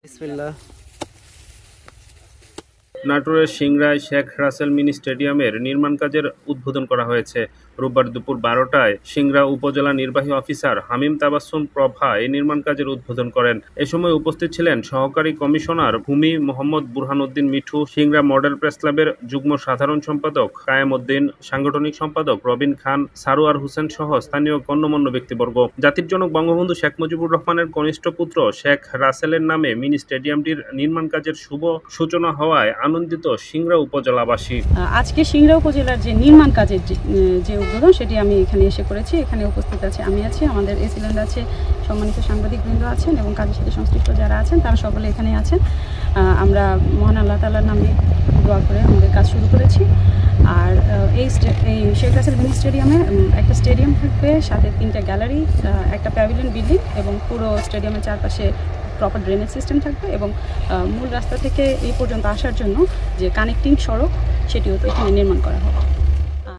বিসমিল্লাহ। নাটোরের সিংড়ায় শেখ রাসেল মিনি স্টেডিয়ামের নির্মাণ কাজের উদ্বোধন করা হয়েছে। রোববার দুপুর 12টায় সিংড়া উপজেলা নির্বাহী অফিসার হামিম তাবাসসুম প্রভা এই নির্মাণ কাজের উদ্বোধন করেন। এ সময় উপস্থিত ছিলেন সহকারী কমিশনার ভূমি মোহাম্মদ বুরহান উদ্দিন মিঠু, সিংড়া মডেল প্রেস ক্লাবের যুগ্ম সাধারণ সম্পাদক কায়েম উদ্দিন, সাংগঠনিক সম্পাদক রবিন খান, সারোয়ার হোসেন সহ স্থানীয় গণ্যমান্য ব্যক্তিবর্গ। জাতির জনক বঙ্গবন্ধু শেখ মুজিবুর রহমানের কনিষ্ঠ পুত্র শেখ রাসেলের নামে মিনি স্টেডিয়ামটির নির্মাণ কাজের শুভ সূচনা হওয়ায় আনন্দিত সিংড়া উপজেলাবাসী। আজকে সিংড়া উপজেলার যে নির্মাণ কাজের যে উদ্বোধন সেটি আমি এখানে এসে করেছি। এখানে উপস্থিত আছে, আমি আছি, আমাদের এসিল্যান্ড আছে, সম্মানিত সাংবাদিকবৃন্দ আছেন এবং কাজের সাথে সংশ্লিষ্ট যারা আছেন তারা সকলে এখানে আছেন। আমরা মহান আল্লাহ তাআলার নামে দোয়া করে আমাদের কাজ শুরু করেছি। আর এই শেখ রাসেল মিনি স্টেডিয়ামে একটা স্টেডিয়াম থাকবে, সাথে 3টা গ্যালারি, একটা প্যাভিলিয়ন বিল্ডিং এবং পুরো স্টেডিয়ামের চারপাশে প্রপার ড্রেনেজ সিস্টেম থাকবে এবং মূল রাস্তা থেকে এই পর্যন্ত আসার জন্য যে কানেক্টিং সড়ক সেটিও এখানে নির্মাণ করা হবে।